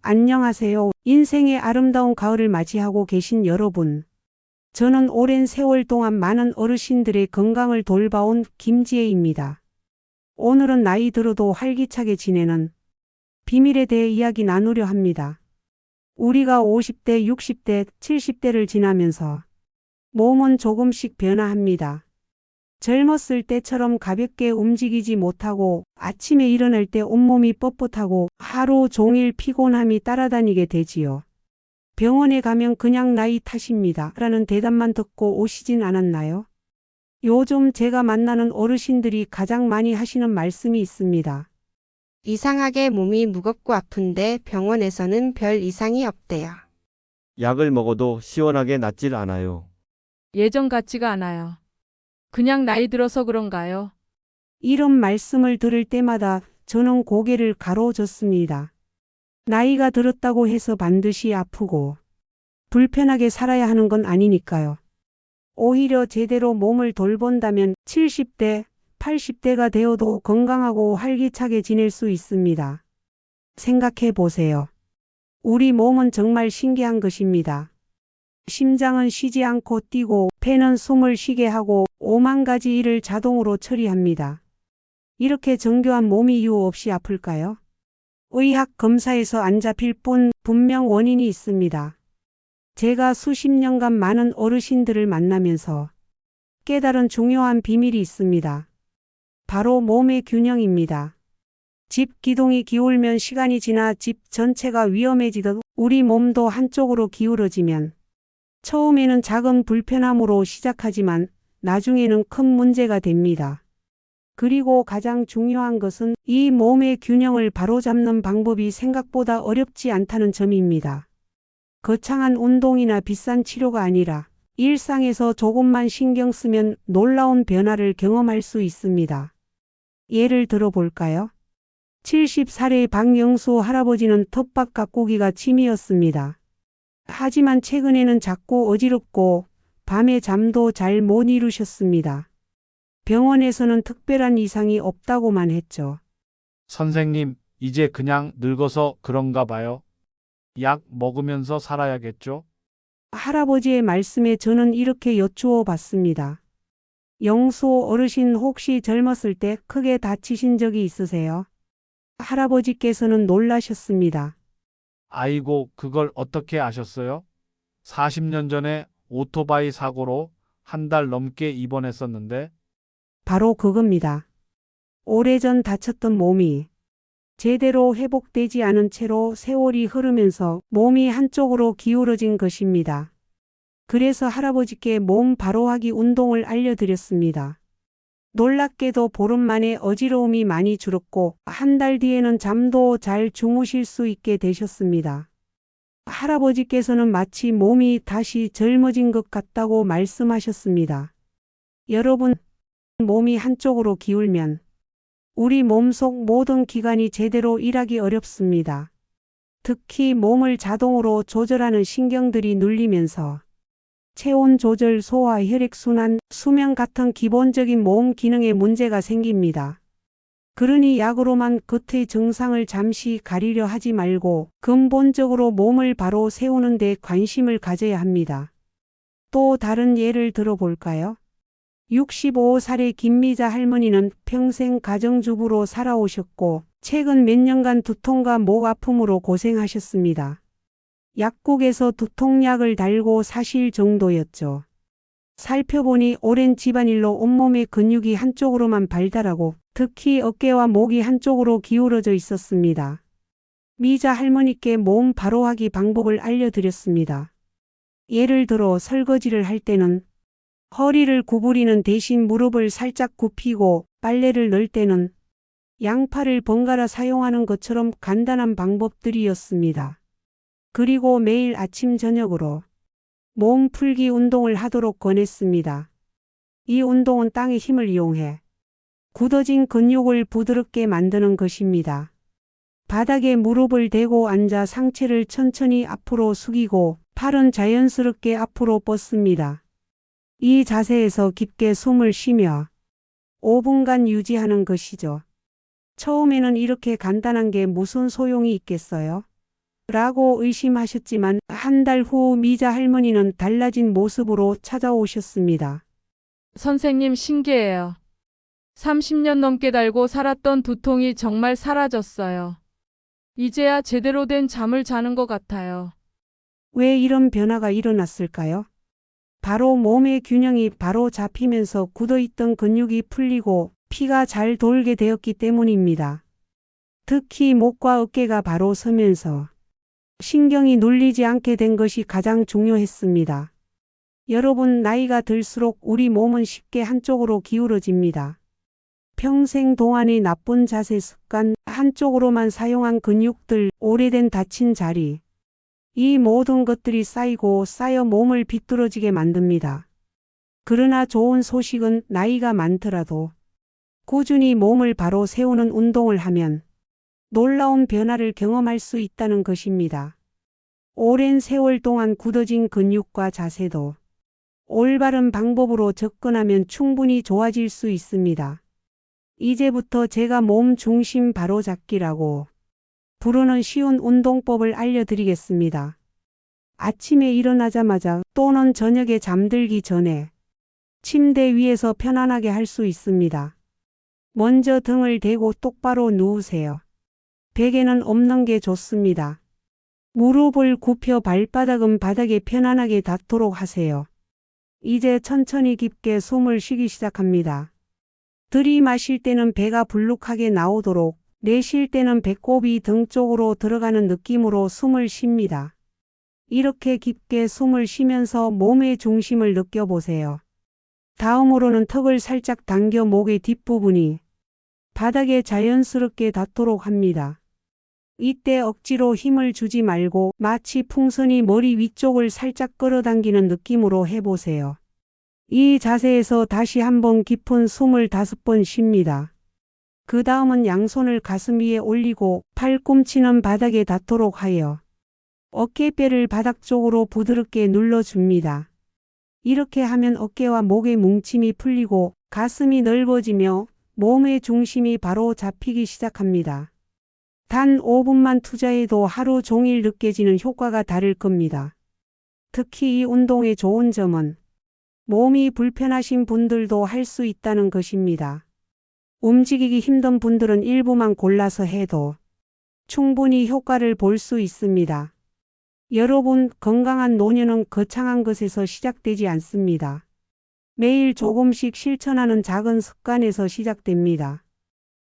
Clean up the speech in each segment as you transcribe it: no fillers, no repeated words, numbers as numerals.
안녕하세요. 인생의 아름다운 가을을 맞이하고 계신 여러분. 저는 오랜 세월 동안 많은 어르신들의 건강을 돌봐온 김지혜입니다. 오늘은 나이 들어도 활기차게 지내는 비밀에 대해 이야기 나누려 합니다. 우리가 50대, 60대, 70대를 지나면서 몸은 조금씩 변화합니다. 젊었을 때처럼 가볍게 움직이지 못하고 아침에 일어날 때 온몸이 뻣뻣하고 하루 종일 피곤함이 따라다니게 되지요. 병원에 가면 그냥 나이 탓입니다 라는 대답만 듣고 오시진 않았나요? 요즘 제가 만나는 어르신들이 가장 많이 하시는 말씀이 있습니다. 이상하게 몸이 무겁고 아픈데 병원에서는 별 이상이 없대요. 약을 먹어도 시원하게 낫질 않아요. 예전 같지가 않아요. 그냥 나이 들어서 그런가요? 이런 말씀을 들을 때마다 저는 고개를 가로젓습니다. 나이가 들었다고 해서 반드시 아프고 불편하게 살아야 하는 건 아니니까요. 오히려 제대로 몸을 돌본다면 70대, 80대가 되어도 건강하고 활기차게 지낼 수 있습니다. 생각해 보세요. 우리 몸은 정말 신기한 것입니다. 심장은 쉬지 않고 뛰고 폐는 숨을 쉬게 하고 5만 가지 일을 자동으로 처리합니다. 이렇게 정교한 몸이 이유 없이 아플까요? 의학 검사에서 안 잡힐 뿐 분명 원인이 있습니다. 제가 수십 년간 많은 어르신들을 만나면서 깨달은 중요한 비밀이 있습니다. 바로 몸의 균형입니다. 집 기둥이 기울면 시간이 지나 집 전체가 위험해지듯 우리 몸도 한쪽으로 기울어지면 처음에는 작은 불편함으로 시작하지만 나중에는 큰 문제가 됩니다. 그리고 가장 중요한 것은 이 몸의 균형을 바로잡는 방법이 생각보다 어렵지 않다는 점입니다. 거창한 운동이나 비싼 치료가 아니라 일상에서 조금만 신경 쓰면 놀라운 변화를 경험할 수 있습니다. 예를 들어 볼까요? 70살의 박영수 할아버지는 텃밭 가꾸기가 취미였습니다. 하지만 최근에는 자꾸 어지럽고 밤에 잠도 잘 못 이루셨습니다. 병원에서는 특별한 이상이 없다고만 했죠. 선생님, 이제 그냥 늙어서 그런가 봐요. 약 먹으면서 살아야겠죠? 할아버지의 말씀에 저는 이렇게 여쭈어 봤습니다. 영수 어르신 혹시 젊었을 때 크게 다치신 적이 있으세요? 할아버지께서는 놀라셨습니다. 아이고, 그걸 어떻게 아셨어요? 40년 전에 오토바이 사고로 한 달 넘게 입원했었는데, 바로 그겁니다. 오래전 다쳤던 몸이 제대로 회복되지 않은 채로 세월이 흐르면서 몸이 한쪽으로 기울어진 것입니다. 그래서 할아버지께 몸 바로하기 운동을 알려드렸습니다. 놀랍게도 보름 만에 어지러움이 많이 줄었고 한 달 뒤에는 잠도 잘 주무실 수 있게 되셨습니다. 할아버지께서는 마치 몸이 다시 젊어진 것 같다고 말씀하셨습니다. 여러분, 몸이 한쪽으로 기울면 우리 몸속 모든 기관이 제대로 일하기 어렵습니다. 특히 몸을 자동으로 조절하는 신경들이 눌리면서 체온 조절, 소화, 혈액순환, 수면 같은 기본적인 몸 기능에 문제가 생깁니다. 그러니 약으로만 겉의 증상을 잠시 가리려 하지 말고 근본적으로 몸을 바로 세우는 데 관심을 가져야 합니다. 또 다른 예를 들어볼까요? 65살의 김미자 할머니는 평생 가정주부로 살아오셨고 최근 몇 년간 두통과 목 아픔으로 고생하셨습니다. 약국에서 두통약을 달고 사실 정도였죠. 살펴보니 오랜 집안일로 온몸의 근육이 한쪽으로만 발달하고 특히 어깨와 목이 한쪽으로 기울어져 있었습니다. 미자 할머니께 몸 바로하기 방법을 알려드렸습니다. 예를 들어 설거지를 할 때는 허리를 구부리는 대신 무릎을 살짝 굽히고 빨래를 넣을 때는 양팔을 번갈아 사용하는 것처럼 간단한 방법들이었습니다. 그리고 매일 아침 저녁으로 몸 풀기 운동을 하도록 권했습니다. 이 운동은 땅의 힘을 이용해 굳어진 근육을 부드럽게 만드는 것입니다. 바닥에 무릎을 대고 앉아 상체를 천천히 앞으로 숙이고 팔은 자연스럽게 앞으로 뻗습니다. 이 자세에서 깊게 숨을 쉬며 5분간 유지하는 것이죠. 처음에는 이렇게 간단한 게 무슨 소용이 있겠어요? 라고 의심하셨지만 한 달 후 미자 할머니는 달라진 모습으로 찾아오셨습니다. 선생님 신기해요. 30년 넘게 달고 살았던 두통이 정말 사라졌어요. 이제야 제대로 된 잠을 자는 것 같아요. 왜 이런 변화가 일어났을까요? 바로 몸의 균형이 바로 잡히면서 굳어있던 근육이 풀리고 피가 잘 돌게 되었기 때문입니다. 특히 목과 어깨가 바로 서면서 신경이 눌리지 않게 된 것이 가장 중요했습니다. 여러분, 나이가 들수록 우리 몸은 쉽게 한쪽으로 기울어집니다. 평생 동안의 나쁜 자세 습관, 한쪽으로만 사용한 근육들, 오래된 다친 자리, 이 모든 것들이 쌓이고 쌓여 몸을 비뚤어지게 만듭니다. 그러나 좋은 소식은 나이가 많더라도 꾸준히 몸을 바로 세우는 운동을 하면 놀라운 변화를 경험할 수 있다는 것입니다. 오랜 세월 동안 굳어진 근육과 자세도 올바른 방법으로 접근하면 충분히 좋아질 수 있습니다. 이제부터 제가 몸 중심 바로잡기라고 부르는 쉬운 운동법을 알려드리겠습니다. 아침에 일어나자마자 또는 저녁에 잠들기 전에 침대 위에서 편안하게 할 수 있습니다. 먼저 등을 대고 똑바로 누우세요. 베개는 없는 게 좋습니다. 무릎을 굽혀 발바닥은 바닥에 편안하게 닿도록 하세요. 이제 천천히 깊게 숨을 쉬기 시작합니다. 들이마실 때는 배가 불룩하게 나오도록, 내쉴 때는 배꼽이 등 쪽으로 들어가는 느낌으로 숨을 쉽니다. 이렇게 깊게 숨을 쉬면서 몸의 중심을 느껴보세요. 다음으로는 턱을 살짝 당겨 목의 뒷부분이 바닥에 자연스럽게 닿도록 합니다. 이때 억지로 힘을 주지 말고 마치 풍선이 머리 위쪽을 살짝 끌어당기는 느낌으로 해보세요. 이 자세에서 다시 한번 깊은 숨을 5번 쉽니다. 그 다음은 양손을 가슴 위에 올리고 팔꿈치는 바닥에 닿도록 하여 어깨뼈를 바닥 쪽으로 부드럽게 눌러줍니다. 이렇게 하면 어깨와 목의 뭉침이 풀리고 가슴이 넓어지며 몸의 중심이 바로 잡히기 시작합니다. 단 5분만 투자해도 하루 종일 느껴지는 효과가 다를 겁니다. 특히 이 운동의 좋은 점은 몸이 불편하신 분들도 할 수 있다는 것입니다. 움직이기 힘든 분들은 일부만 골라서 해도 충분히 효과를 볼 수 있습니다. 여러분, 건강한 노년은 거창한 것에서 시작되지 않습니다. 매일 조금씩 실천하는 작은 습관에서 시작됩니다.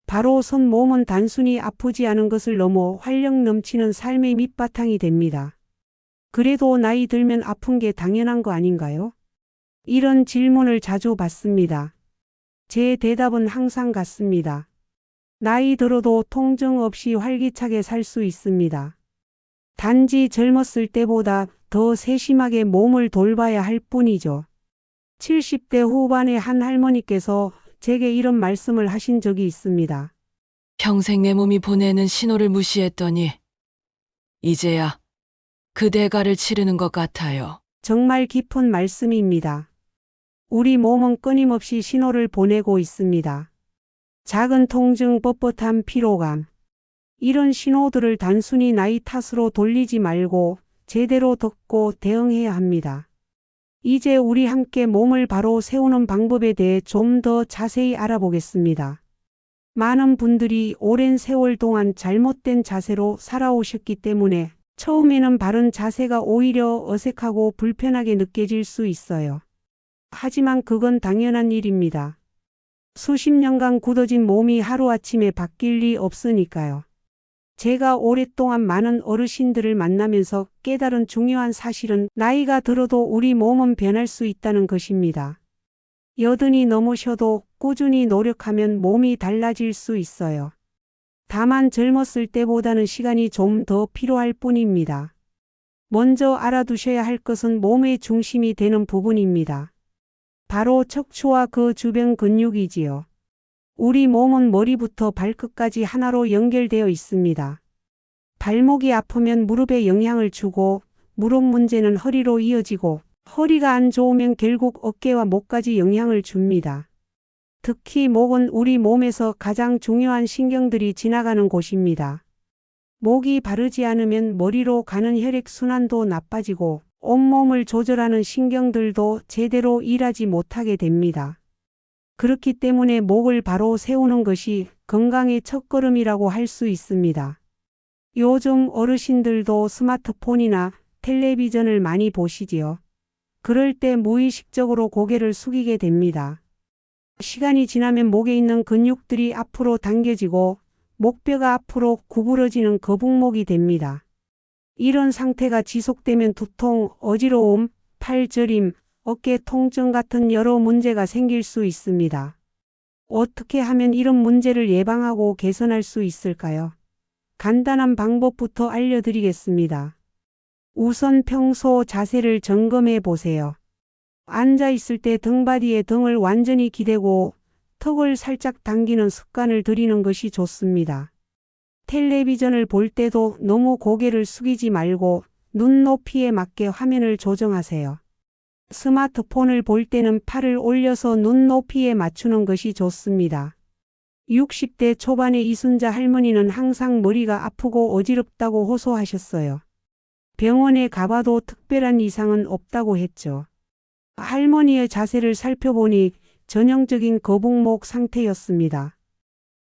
바로 선 몸은 단순히 아프지 않은 것을 넘어 활력 넘치는 삶의 밑바탕이 됩니다. 그래도 나이 들면 아픈 게 당연한 거 아닌가요? 이런 질문을 자주 받습니다. 제 대답은 항상 같습니다. 나이 들어도 통증 없이 활기차게 살 수 있습니다. 단지 젊었을 때보다 더 세심하게 몸을 돌봐야 할 뿐이죠. 70대 후반의 한 할머니께서 제게 이런 말씀을 하신 적이 있습니다. 평생 내 몸이 보내는 신호를 무시했더니 이제야 그 대가를 치르는 것 같아요. 정말 깊은 말씀입니다. 우리 몸은 끊임없이 신호를 보내고 있습니다. 작은 통증, 뻣뻣함, 피로감. 이런 신호들을 단순히 나이 탓으로 돌리지 말고 제대로 듣고 대응해야 합니다. 이제 우리 함께 몸을 바로 세우는 방법에 대해 좀 더 자세히 알아보겠습니다. 많은 분들이 오랜 세월 동안 잘못된 자세로 살아오셨기 때문에 처음에는 바른 자세가 오히려 어색하고 불편하게 느껴질 수 있어요. 하지만 그건 당연한 일입니다. 수십 년간 굳어진 몸이 하루아침에 바뀔 리 없으니까요. 제가 오랫동안 많은 어르신들을 만나면서 깨달은 중요한 사실은 나이가 들어도 우리 몸은 변할 수 있다는 것입니다. 80이 넘으셔도 꾸준히 노력하면 몸이 달라질 수 있어요. 다만 젊었을 때보다는 시간이 좀 더 필요할 뿐입니다. 먼저 알아두셔야 할 것은 몸의 중심이 되는 부분입니다. 바로 척추와 그 주변 근육이지요. 우리 몸은 머리부터 발끝까지 하나로 연결되어 있습니다. 발목이 아프면 무릎에 영향을 주고 무릎 문제는 허리로 이어지고 허리가 안 좋으면 결국 어깨와 목까지 영향을 줍니다. 특히 목은 우리 몸에서 가장 중요한 신경들이 지나가는 곳입니다. 목이 바르지 않으면 머리로 가는 혈액순환도 나빠지고 온몸을 조절하는 신경들도 제대로 일하지 못하게 됩니다. 그렇기 때문에 목을 바로 세우는 것이 건강의 첫걸음이라고 할 수 있습니다. 요즘 어르신들도 스마트폰이나 텔레비전을 많이 보시지요. 그럴 때 무의식적으로 고개를 숙이게 됩니다. 시간이 지나면 목에 있는 근육들이 앞으로 당겨지고 목뼈가 앞으로 구부러지는 거북목이 됩니다. 이런 상태가 지속되면 두통, 어지러움, 팔 저림, 어깨 통증 같은 여러 문제가 생길 수 있습니다. 어떻게 하면 이런 문제를 예방하고 개선할 수 있을까요? 간단한 방법부터 알려드리겠습니다. 우선 평소 자세를 점검해 보세요. 앉아 있을 때 등받이에 등을 완전히 기대고 턱을 살짝 당기는 습관을 들이는 것이 좋습니다. 텔레비전을 볼 때도 너무 고개를 숙이지 말고 눈높이에 맞게 화면을 조정하세요. 스마트폰을 볼 때는 팔을 올려서 눈높이에 맞추는 것이 좋습니다. 60대 초반의 이순자 할머니는 항상 머리가 아프고 어지럽다고 호소하셨어요. 병원에 가봐도 특별한 이상은 없다고 했죠. 할머니의 자세를 살펴보니 전형적인 거북목 상태였습니다.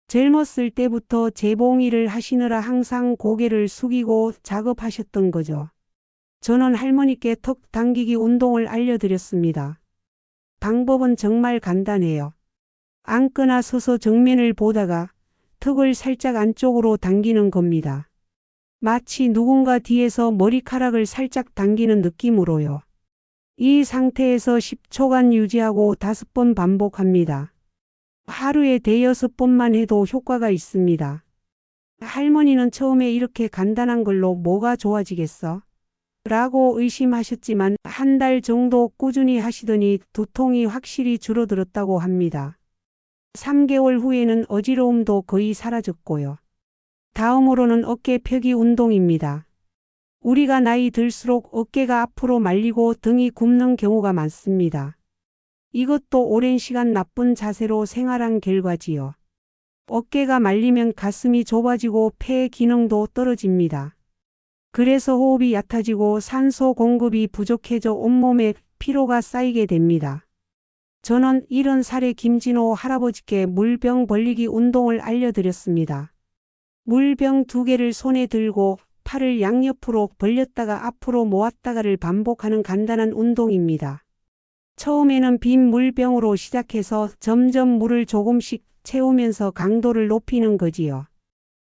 젊었을 때부터 재봉일을 하시느라 항상 고개를 숙이고 작업하셨던 거죠. 저는 할머니께 턱 당기기 운동을 알려드렸습니다. 방법은 정말 간단해요. 앉거나 서서 정면을 보다가 턱을 살짝 안쪽으로 당기는 겁니다. 마치 누군가 뒤에서 머리카락을 살짝 당기는 느낌으로요. 이 상태에서 10초간 유지하고 5번 반복합니다. 하루에 5번만 해도 효과가 있습니다. 할머니는 처음에 이렇게 간단한 걸로 뭐가 좋아지겠어? 라고 의심하셨지만 한 달 정도 꾸준히 하시더니 두통이 확실히 줄어들었다고 합니다. 3개월 후에는 어지러움도 거의 사라졌고요. 다음으로는 어깨 펴기 운동입니다. 우리가 나이 들수록 어깨가 앞으로 말리고 등이 굽는 경우가 많습니다. 이것도 오랜 시간 나쁜 자세로 생활한 결과지요. 어깨가 말리면 가슴이 좁아지고 폐 기능도 떨어집니다. 그래서 호흡이 얕아지고 산소 공급이 부족해져 온몸에 피로가 쌓이게 됩니다. 저는 이런 살의 김진호 할아버지께 물병 벌리기 운동을 알려드렸습니다. 물병 2개를 손에 들고 팔을 양옆으로 벌렸다가 앞으로 모았다가를 반복하는 간단한 운동입니다. 처음에는 빈 물병으로 시작해서 점점 물을 조금씩 채우면서 강도를 높이는 거지요.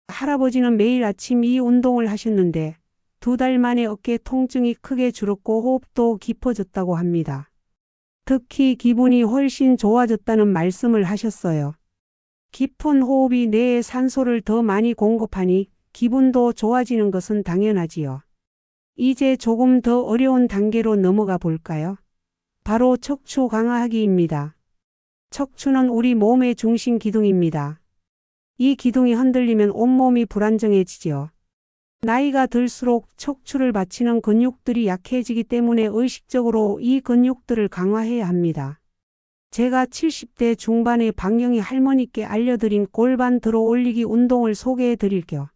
할아버지는 매일 아침 이 운동을 하셨는데 2달 만에 어깨 통증이 크게 줄었고 호흡도 깊어졌다고 합니다. 특히 기분이 훨씬 좋아졌다는 말씀을 하셨어요. 깊은 호흡이 뇌에 산소를 더 많이 공급하니 기분도 좋아지는 것은 당연하지요. 이제 조금 더 어려운 단계로 넘어가 볼까요? 바로 척추 강화하기입니다. 척추는 우리 몸의 중심 기둥입니다. 이 기둥이 흔들리면 온몸이 불안정해지죠. 나이가 들수록 척추를 받치는 근육들이 약해지기 때문에 의식적으로 이 근육들을 강화해야 합니다. 제가 70대 중반의 박영희 할머니께 알려드린 골반 들어 올리기 운동을 소개해 드릴게요.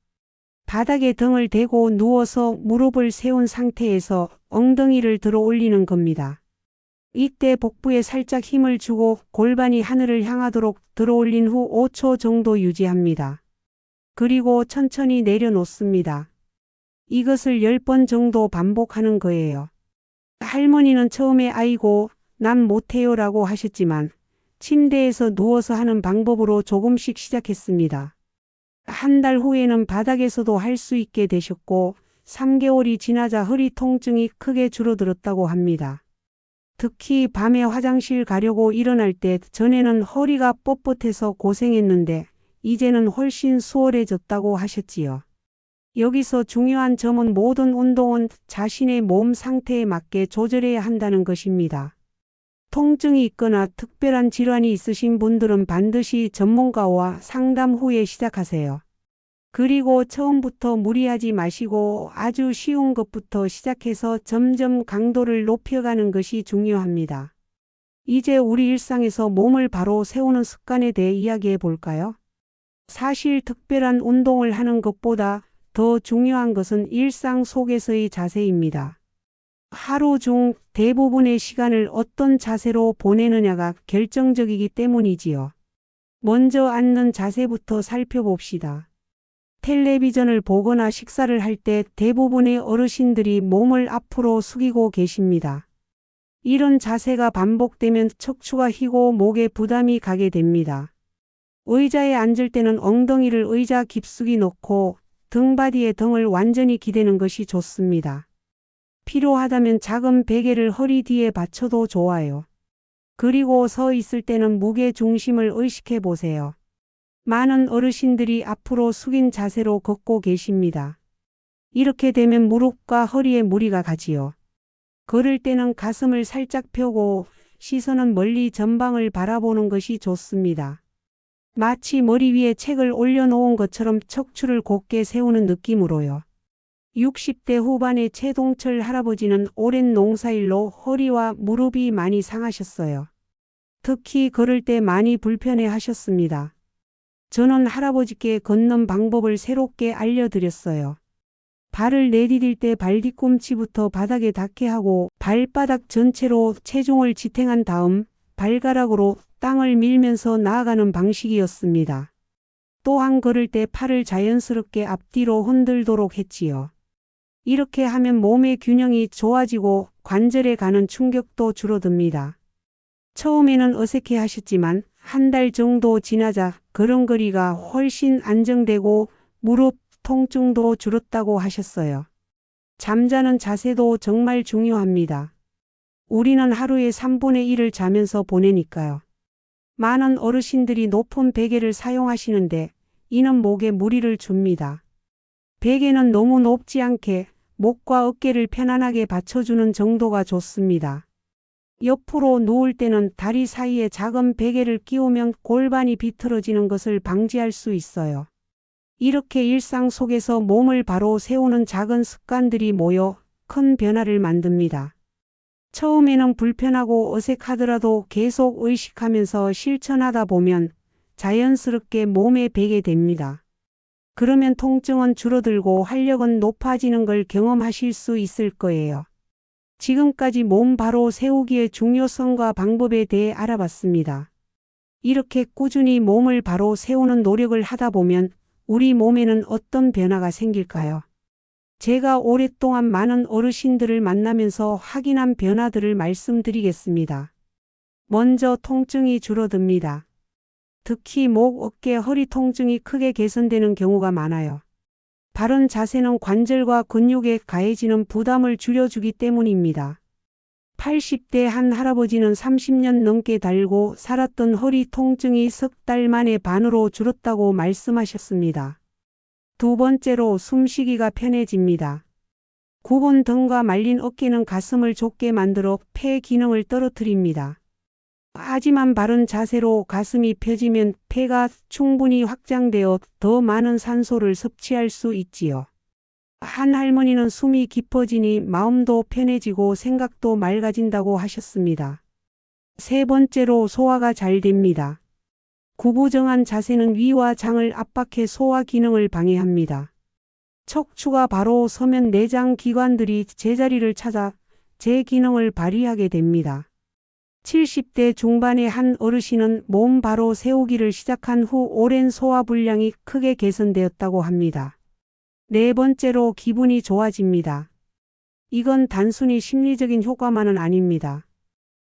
바닥에 등을 대고 누워서 무릎을 세운 상태에서 엉덩이를 들어 올리는 겁니다. 이때 복부에 살짝 힘을 주고 골반이 하늘을 향하도록 들어 올린 후 5초 정도 유지합니다. 그리고 천천히 내려놓습니다. 이것을 10번 정도 반복하는 거예요. 할머니는 처음에 아이고 난 못해요 라고 하셨지만 침대에서 누워서 하는 방법으로 조금씩 시작했습니다. 한 달 후에는 바닥에서도 할 수 있게 되셨고 3개월이 지나자 허리 통증이 크게 줄어들었다고 합니다. 특히 밤에 화장실 가려고 일어날 때 전에는 허리가 뻣뻣해서 고생했는데 이제는 훨씬 수월해졌다고 하셨지요. 여기서 중요한 점은 모든 운동은 자신의 몸 상태에 맞게 조절해야 한다는 것입니다. 통증이 있거나 특별한 질환이 있으신 분들은 반드시 전문가와 상담 후에 시작하세요. 그리고 처음부터 무리하지 마시고 아주 쉬운 것부터 시작해서 점점 강도를 높여가는 것이 중요합니다. 이제 우리 일상에서 몸을 바로 세우는 습관에 대해 이야기해 볼까요? 사실 특별한 운동을 하는 것보다 더 중요한 것은 일상 속에서의 자세입니다. 하루 중 대부분의 시간을 어떤 자세로 보내느냐가 결정적이기 때문이지요. 먼저 앉는 자세부터 살펴봅시다. 텔레비전을 보거나 식사를 할 때 대부분의 어르신들이 몸을 앞으로 숙이고 계십니다. 이런 자세가 반복되면 척추가 휘고 목에 부담이 가게 됩니다. 의자에 앉을 때는 엉덩이를 의자 깊숙이 넣고 등받이에 등을 완전히 기대는 것이 좋습니다. 필요하다면 작은 베개를 허리 뒤에 받쳐도 좋아요. 그리고 서 있을 때는 무게 중심을 의식해 보세요. 많은 어르신들이 앞으로 숙인 자세로 걷고 계십니다. 이렇게 되면 무릎과 허리에 무리가 가지요. 걸을 때는 가슴을 살짝 펴고 시선은 멀리 전방을 바라보는 것이 좋습니다. 마치 머리 위에 책을 올려놓은 것처럼 척추를 곧게 세우는 느낌으로요. 60대 후반의 최동철 할아버지는 오랜 농사일로 허리와 무릎이 많이 상하셨어요. 특히 걸을 때 많이 불편해 하셨습니다. 저는 할아버지께 걷는 방법을 새롭게 알려드렸어요. 발을 내디딜 때 발 뒤꿈치부터 바닥에 닿게 하고 발바닥 전체로 체중을 지탱한 다음 발가락으로 땅을 밀면서 나아가는 방식이었습니다. 또한 걸을 때 팔을 자연스럽게 앞뒤로 흔들도록 했지요. 이렇게 하면 몸의 균형이 좋아지고 관절에 가는 충격도 줄어듭니다. 처음에는 어색해 하셨지만 한 달 정도 지나자 걸음걸이가 훨씬 안정되고 무릎 통증도 줄었다고 하셨어요. 잠자는 자세도 정말 중요합니다. 우리는 하루에 3분의 1을 자면서 보내니까요. 많은 어르신들이 높은 베개를 사용하시는데 이는 목에 무리를 줍니다. 베개는 너무 높지 않게 목과 어깨를 편안하게 받쳐주는 정도가 좋습니다. 옆으로 누울 때는 다리 사이에 작은 베개를 끼우면 골반이 비틀어지는 것을 방지할 수 있어요. 이렇게 일상 속에서 몸을 바로 세우는 작은 습관들이 모여 큰 변화를 만듭니다. 처음에는 불편하고 어색하더라도 계속 의식하면서 실천하다 보면 자연스럽게 몸에 배게 됩니다. 그러면 통증은 줄어들고 활력은 높아지는 걸 경험하실 수 있을 거예요. 지금까지 몸 바로 세우기의 중요성과 방법에 대해 알아봤습니다. 이렇게 꾸준히 몸을 바로 세우는 노력을 하다 보면 우리 몸에는 어떤 변화가 생길까요? 제가 오랫동안 많은 어르신들을 만나면서 확인한 변화들을 말씀드리겠습니다. 먼저 통증이 줄어듭니다. 특히 목, 어깨, 허리 통증이 크게 개선되는 경우가 많아요. 바른 자세는 관절과 근육에 가해지는 부담을 줄여주기 때문입니다. 80대 한 할아버지는 30년 넘게 달고 살았던 허리 통증이 석 달 만에 반으로 줄었다고 말씀하셨습니다. 두 번째로 숨쉬기가 편해집니다. 굽은 등과 말린 어깨는 가슴을 좁게 만들어 폐 기능을 떨어뜨립니다. 하지만 바른 자세로 가슴이 펴지면 폐가 충분히 확장되어 더 많은 산소를 섭취할 수 있지요. 한 할머니는 숨이 깊어지니 마음도 편해지고 생각도 맑아진다고 하셨습니다. 세 번째로 소화가 잘 됩니다. 구부정한 자세는 위와 장을 압박해 소화 기능을 방해합니다. 척추가 바로 서면 내장 기관들이 제자리를 찾아 제 기능을 발휘하게 됩니다. 70대 중반의 한 어르신은 몸 바로 세우기를 시작한 후 오랜 소화불량이 크게 개선되었다고 합니다. 네 번째로 기분이 좋아집니다. 이건 단순히 심리적인 효과만은 아닙니다.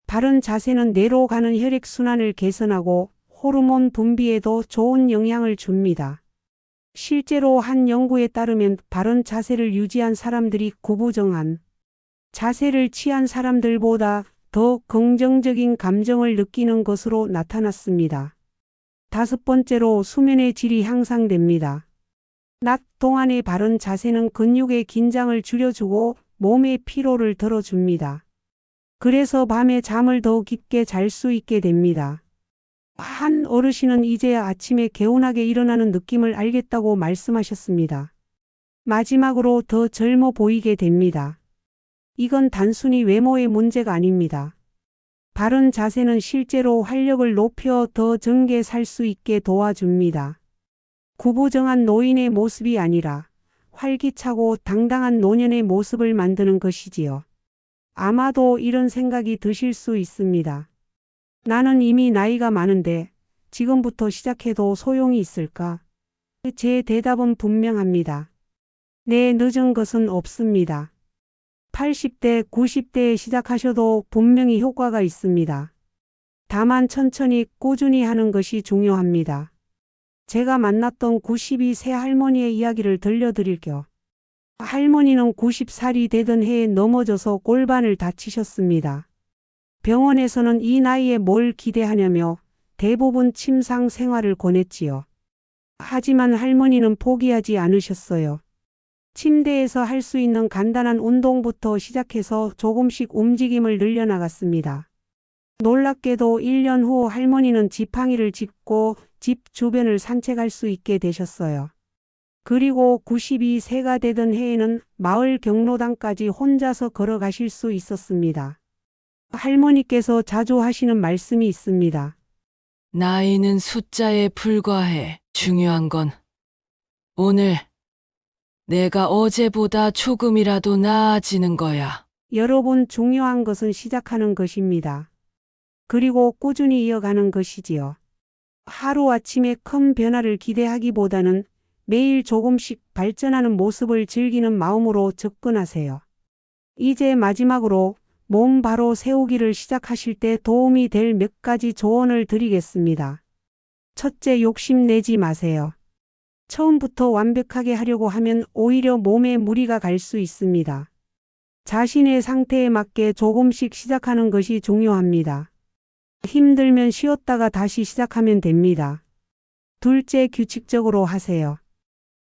바른 자세는 뇌로 가는 혈액순환을 개선하고 호르몬 분비에도 좋은 영향을 줍니다. 실제로 한 연구에 따르면 바른 자세를 유지한 사람들이 구부정한 자세를 취한 사람들보다 더 긍정적인 감정을 느끼는 것으로 나타났습니다. 다섯 번째로 수면의 질이 향상됩니다. 낮 동안의 바른 자세는 근육의 긴장을 줄여주고 몸의 피로를 덜어줍니다. 그래서 밤에 잠을 더 깊게 잘 수 있게 됩니다. 한 어르신은 이제야 아침에 개운하게 일어나는 느낌을 알겠다고 말씀하셨습니다. 마지막으로 더 젊어 보이게 됩니다. 이건 단순히 외모의 문제가 아닙니다. 바른 자세는 실제로 활력을 높여 더 정게 살 수 있게 도와줍니다. 구부정한 노인의 모습이 아니라 활기차고 당당한 노년의 모습을 만드는 것이지요. 아마도 이런 생각이 드실 수 있습니다. 나는 이미 나이가 많은데 지금부터 시작해도 소용이 있을까? 제 대답은 분명합니다. 네, 늦은 것은 없습니다. 80대, 90대에 시작하셔도 분명히 효과가 있습니다. 다만 천천히 꾸준히 하는 것이 중요합니다. 제가 만났던 92세 할머니의 이야기를 들려드릴게요. 할머니는 90살이 되던 해에 넘어져서 골반을 다치셨습니다. 병원에서는 이 나이에 뭘 기대하냐며 대부분 침상 생활을 권했지요. 하지만 할머니는 포기하지 않으셨어요. 침대에서 할 수 있는 간단한 운동부터 시작해서 조금씩 움직임을 늘려나갔습니다. 놀랍게도 1년 후 할머니는 지팡이를 짚고 집 주변을 산책할 수 있게 되셨어요. 그리고 92세가 되던 해에는 마을 경로당까지 혼자서 걸어가실 수 있었습니다. 할머니께서 자주 하시는 말씀이 있습니다. 나이는 숫자에 불과해. 중요한 건 오늘 내가 어제보다 조금이라도 나아지는 거야. 여러분, 중요한 것은 시작하는 것입니다. 그리고 꾸준히 이어가는 것이지요. 하루아침에 큰 변화를 기대하기보다는 매일 조금씩 발전하는 모습을 즐기는 마음으로 접근하세요. 이제 마지막으로 몸 바로 세우기를 시작하실 때 도움이 될 몇 가지 조언을 드리겠습니다. 첫째, 욕심내지 마세요. 처음부터 완벽하게 하려고 하면 오히려 몸에 무리가 갈 수 있습니다. 자신의 상태에 맞게 조금씩 시작하는 것이 중요합니다. 힘들면 쉬었다가 다시 시작하면 됩니다. 둘째, 규칙적으로 하세요.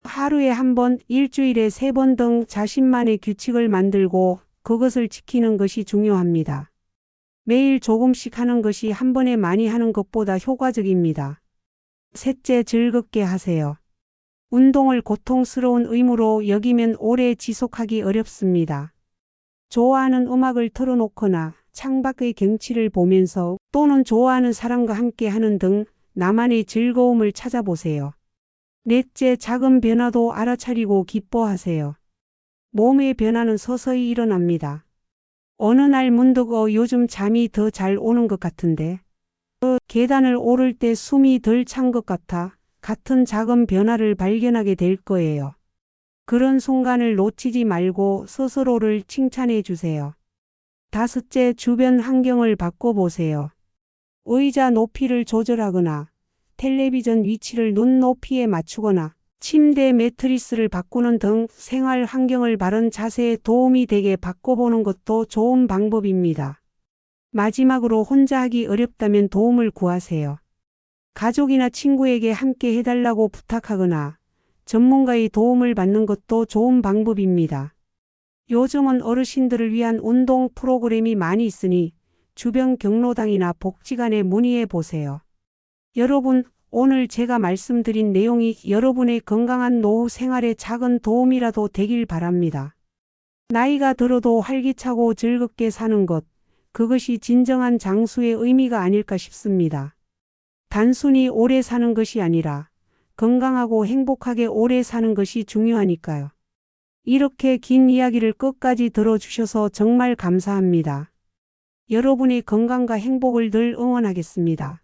하루에 한 번, 일주일에 3번 등 자신만의 규칙을 만들고 그것을 지키는 것이 중요합니다. 매일 조금씩 하는 것이 한 번에 많이 하는 것보다 효과적입니다. 셋째, 즐겁게 하세요. 운동을 고통스러운 의무로 여기면 오래 지속하기 어렵습니다. 좋아하는 음악을 틀어놓거나 창밖의 경치를 보면서 또는 좋아하는 사람과 함께 하는 등 나만의 즐거움을 찾아보세요. 넷째, 작은 변화도 알아차리고 기뻐하세요. 몸의 변화는 서서히 일어납니다. 어느 날 문득 요즘 잠이 더 잘 오는 것 같은데, 계단을 오를 때 숨이 덜 찬 것 같은 작은 변화를 발견하게 될 거예요. 그런 순간을 놓치지 말고 스스로를 칭찬해 주세요. 다섯째, 주변 환경을 바꿔보세요. 의자 높이를 조절하거나 텔레비전 위치를 눈높이에 맞추거나 침대 매트리스를 바꾸는 등 생활 환경을 바른 자세에 도움이 되게 바꿔보는 것도 좋은 방법입니다. 마지막으로 혼자 하기 어렵다면 도움을 구하세요. 가족이나 친구에게 함께 해달라고 부탁하거나 전문가의 도움을 받는 것도 좋은 방법입니다. 요즘은 어르신들을 위한 운동 프로그램이 많이 있으니 주변 경로당이나 복지관에 문의해 보세요. 여러분, 오늘 제가 말씀드린 내용이 여러분의 건강한 노후 생활에 작은 도움이라도 되길 바랍니다. 나이가 들어도 활기차고 즐겁게 사는 것, 그것이 진정한 장수의 의미가 아닐까 싶습니다. 단순히 오래 사는 것이 아니라 건강하고 행복하게 오래 사는 것이 중요하니까요. 이렇게 긴 이야기를 끝까지 들어주셔서 정말 감사합니다. 여러분의 건강과 행복을 늘 응원하겠습니다.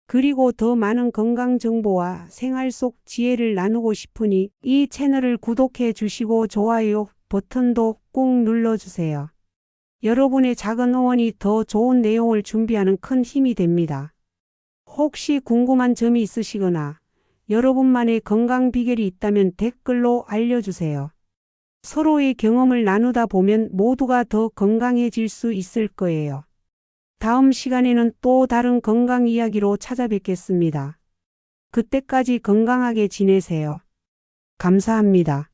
그리고 더 많은 건강 정보와 생활 속 지혜를 나누고 싶으니 이 채널을 구독해 주시고 좋아요 버튼도 꾹 눌러주세요. 여러분의 작은 응원이 더 좋은 내용을 준비하는 큰 힘이 됩니다. 혹시 궁금한 점이 있으시거나 여러분만의 건강 비결이 있다면 댓글로 알려주세요. 서로의 경험을 나누다 보면 모두가 더 건강해질 수 있을 거예요. 다음 시간에는 또 다른 건강 이야기로 찾아뵙겠습니다. 그때까지 건강하게 지내세요. 감사합니다.